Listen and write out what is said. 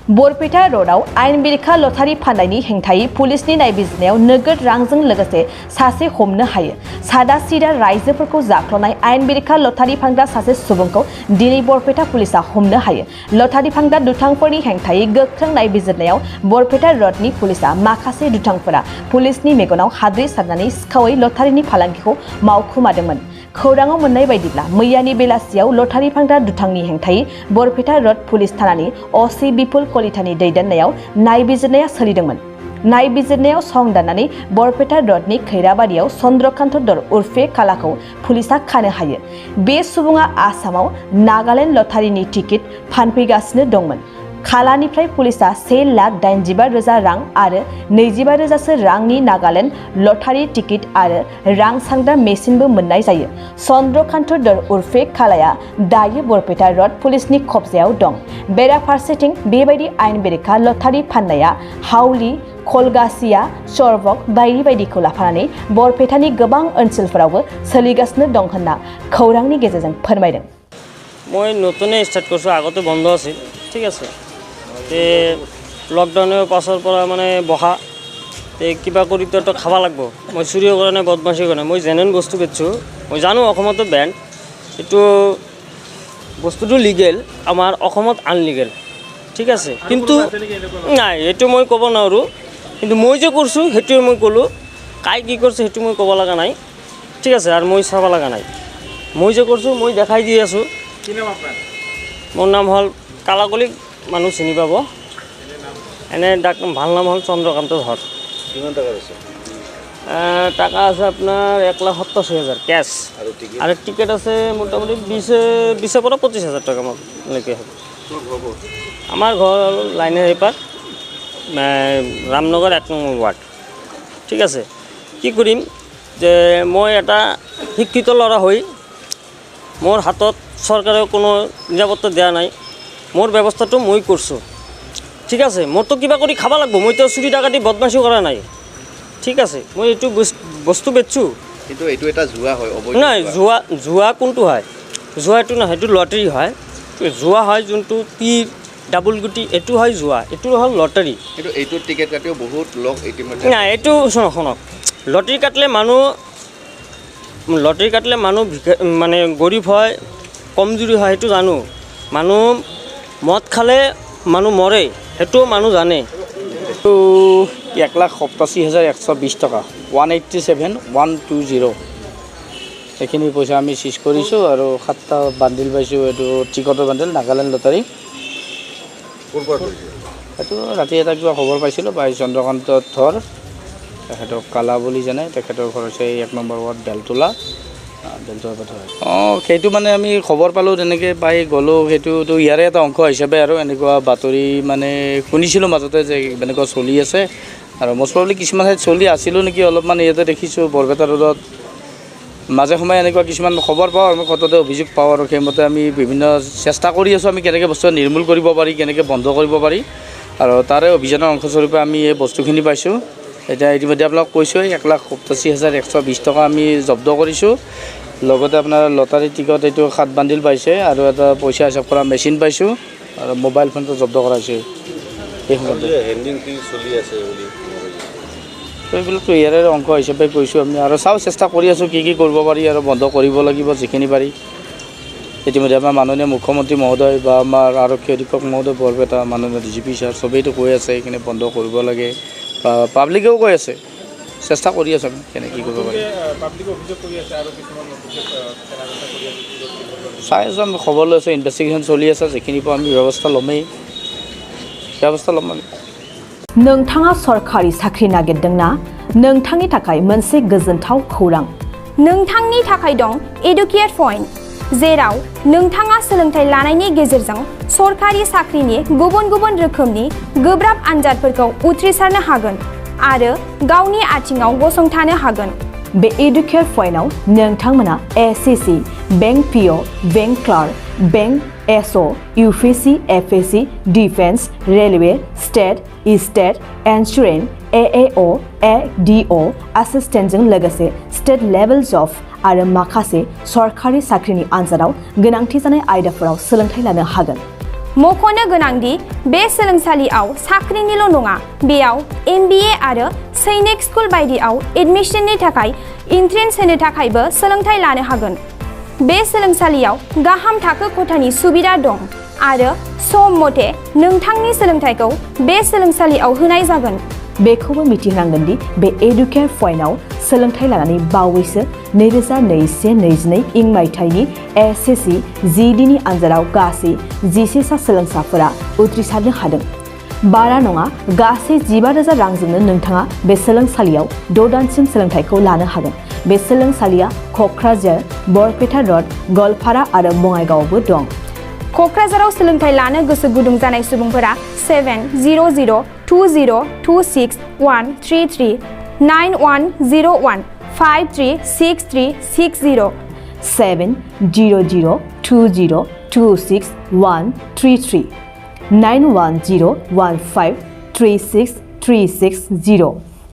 बरपेटा रोडआव आयेन बेरेखा लटारि फाननायनि हेंथायै पुलिसनि नायबिजिरनायाव नोगोद रांजों लोगोसे सासे हमनो हायो। सादा सिदा रायजोफोरखौ जाख्ल'नाय आयेन बेरेखा लटारि फानग्रा सासे सुबुंखौ दिनै बरपेटा पुलिसा हमनो हायो। लटारि फानग्रा दुथांफोरनि हेंथायै गोख्रों नायबिजिरनायाव बरपेटा रोडनि पुलिसा माखासे दुथांफोरा पुलिसनि मेगनाव हाद्रि सारनानै सिखावै लटारिनि फालांगिखौ मावखुमादोंमोन। खौराङाव मोननाय बायदिब्ला मैयानि बेलासियाव लटारि फानग्रा दुथांनि हेंथायै बरपेटा रोड पुलिस थानानि अ.सि. बिपुल कलितानि दैदेननायाव नायबिजिरनाया सोलिदोंमोन। नायबिजिरनायाव सं दाननानै बरपेटा रोडनि खैराबारियाव चन्द्रकान्त दर उर्फे कालाखौ पुलिसा खानो हायो। बे सुबुङा आसामाव नागालेण्ड लटारिनि टिकेट फानफैगासिनो दंमोन। खालानिफ्राय पुलिसा 1,85,000 रां आरो 25,000 रांनि नागालेण्ड लटारि टिकेट आरो रां सानग्रा मेसिनबो मोननाय जायो। चन्द्रकान्त दर उर्फे कालाया दायो बरपेटा रोड पुलिसनि कब्जायाव दं। बेराफारसेथिं बेबायदि आयेन बेरेखा लटारि फाननाया हावलि, कलगासिया, चरबक बायदि बायदिखौ लाफानानै बरपेटानि गोबां ओनसोलफोरावबो सोलिगासिनो दं होनना खौरांनि गेजेरजों फोरमायदों। মই নতুনে ষ্টাৰ্ট কৰিছোঁ, আগতে বন্ধ আছিল, ঠিক আছে। তে লকডাউনৰ পাছৰ পৰা মানে বহা তে কিবা কৰি তো খাব লাগিব। মই চুৰিও কৰা নাই, বদমাচিও কৰা নাই। মই জেনুইন বস্তু বেচছোঁ। মই জানো অসমতো বেন, এইটো বস্তুটো লিগেল, আমাৰ অসমত আনলিগেল, ঠিক আছে। কিন্তু নাই, এইটো মই ক'ব নোৱাৰোঁ। কিন্তু মই যে কৰিছোঁ সেইটোৱে মই ক'লোঁ। কাই কি কৰিছে সেইটো মই ক'ব লগা নাই, ঠিক আছে। আৰু মই চাব লগা নাই। মই যে কৰিছোঁ মই দেখাই দি আছোঁ। মোৰ নাম হ'ল কালাকলি, মানুহ চিনি পাব। এনে ভাল নাম হ'ল চন্দ্ৰকান্ত ধৰ। কিমান টাকা আছে? টাকা আছে আপোনাৰ 1,87,000 কেছ, আৰু টিকেট আছে মোটামুটি 20,000 পৰা 25,000 টকা মানলৈকে। আমাৰ ঘৰ লাইনে এইপাৰ ৰামনগৰ 1 নম্বৰ ৱাৰ্ড, ঠিক আছে। কি কৰিম যে মই এটা শিক্ষিত ল'ৰা হৈ মোৰ হাতত চৰকাৰে কোনো নিৰাপত্তা দিয়া নাই। মোৰ ব্যৱস্থাটো মই কৰিছোঁ, ঠিক আছে। মোৰতো কিবা কৰি খাব লাগিব। মইতো চুৰি ডাকাতি বদমাচি কৰা নাই, ঠিক আছে। মই এইটো বস্তু বেচছোঁ। কিন্তু এইটো এটা জুৱা হয়। নাই, জুৱা কোনটো হয়? জুৱা এইটো নহয়, সেইটো লটাৰী হয়। জুৱা হয় যোনটো তীৰ ডাবুল গুটি, এইটো হয় জুৱা, এইটো হ'ল লটাৰী। কিন্তু এইটো টিকেট কাটিও বহুত লগ ইতিমধ্যে। নাই, এইটো শুনক, লটাৰী কাটিলে মানুহ মানে গৰীব হয়, কমজুৰি হয়, সেইটো জানো। মানুহ মদ খালে মানুহ মৰে, সেইটো মানুহ জানে। এইটো 1,87,120 টকা, 187,120। এইখিনি পইচা আমি চিজ কৰিছোঁ আৰু 7টা বান্ডিল পাইছোঁ। এইটো টিকটৰ বান্ডিল, নাগালেণ্ড লটাৰী। এইটো ৰাতি এটা কিবা খবৰ পাইছিলোঁ, চন্দ্ৰকান্ত ধৰ, তেখেতক কালা বুলি জানে। তেখেতৰ ঘৰ হৈছে 1 নম্বৰ ৱাৰ্ড বেলতলা। সেইটো মানে আমি খবৰ পালোঁ, তেনেকৈ পাই গ'লোঁ। সেইটোতো ইয়াৰে এটা অংশ হিচাপে আৰু এনেকুৱা বাতৰি মানে শুনিছিলোঁ মাজতে যে এনেকুৱা চলি আছে। আৰু মষ্ট প্ৰবলি কিছুমান ঠাইত চলি আছিলোঁ নেকি অলপমান। ইয়াতে দেখিছোঁ বৰপেটা ৰোডত মাজে সময়ে এনেকুৱা কিছুমান খবৰ পাওঁ আৰু সততে অভিযোগ পাওঁ, আৰু সেইমতে আমি বিভিন্ন চেষ্টা কৰি আছোঁ আমি কেনেকৈ বস্তু নিৰ্মূল কৰিব পাৰি, কেনেকৈ বন্ধ কৰিব পাৰি। আৰু তাৰে অভিযানৰ অংশস্বৰূপে আমি এই বস্তুখিনি পাইছোঁ। এতিয়া ইতিমধ্যে আপোনাক কৈছোঁ 1,87,120 টকা আমি জব্দ কৰিছোঁ। লগতে আপোনাৰ লটাৰী টিকট এইটো 7 বান্ডিল পাইছে, আৰু এটা পইচা হিচাপ কৰা মেচিন পাইছোঁ, আৰু মোবাইল ফোনটো জব্দ কৰা হৈছে। এই সময়তে এইবিলাকতো ইয়াৰে অংশ হিচাপে কৈছোঁ আমি, আৰু চেষ্টা কৰি আছোঁ কি কৰিব পাৰি আৰু বন্ধ কৰিব লাগিব যিখিনি পাৰি। ইতিমধ্যে আমাৰ মাননীয় মুখ্যমন্ত্ৰী মহোদয় বা আমাৰ আৰক্ষী অধীক্ষক মহোদয় বৰপেটা, মাননীয় DGP ছাৰ চবেইতো কৈ আছে এইখিনি বন্ধ কৰিব লাগে, বা পাব্লিকেও কৈ আছে। চেষ্টা কৰি আছোঁ আমি কেনেকৈ কি কৰিব পাৰি। চাই আছোঁ আমি, খবৰ লৈ আছোঁ, ইনভেষ্টিগেশ্যন চলি আছে। যিখিনি পাওঁ আমি ব্যৱস্থা ল'ম আমি। नोंथाङा सरखारि साख्रि नागिरदोंना? नोंथांनि थाखाय मोनसे गोजोनथाव खौरां। नोंथांनि थाखाय दं एडुकेट पइन्ट, जेराव नोंथाङा सोलोंथाइ लानायनि गेजेरजों सरखारि साख्रिनि गुबुन गुबुन रोखोमनि गोब्राब आनजादफोरखौ उथ्रिसारनो हागोन आरो गावनि आथिङाव गसंथानो हागोन। बे एडुकेट पइन्टआव नोंथांमोना SSC, bank PO, bank clerk, bank SO, UPSC, FSC, defence, railway, state insurance, AAO, ADO एसिस्टेन्टजों लोगोसे स्टेट लेभेल जब आरो माखासे सरखारि साख्रिनि आनजादाव गोनांथि जानाय आयदाफोराव सोलोंथाइ लानो हागोन। मख'नो गोनांदि बे सोलोंसालियाव साख्रिनिल' नङा बेयाव MBA आरो सैनिक स्कुल बायदियाव एडमिशननि थाखाय एन्ट्रेन्स होनो थाखायबो सोलोंथाइ लानो हागोन बे सोलोंसालियाव गाहाम थाखो खथानि सुबिदा दं आरो सम मथे नोंथांनि सोलोंथाइखौ बे सोलोंसालियाव होनाय जागोन बेखौबो मिथिनांगोन दि बे एडुकेयार पइन्टआव सोलोंथाइ लानानै बावैसो 2021-22 इं मायथाइनि SSC GDनि आनजादाव गासै 11 सा सोलोंसाफोरा उथ्रिसारनो हादों बारा नङा गासै 15,000 रांजोंनो नोंथाङा बे सोलोंसालियाव 6 दानसिम सोलोंथाइखौ लानो हागोन बे सोलोंसालिया क'क्राझार बरपेटा रड गवालपारा आरो बङाइगावआवबो दं क'क्राझाराव सोलोंथाइ लानो गोसो गुदुं जानाय सुबुंफोरा 70020261133 9101 536360 70020261133 9101536360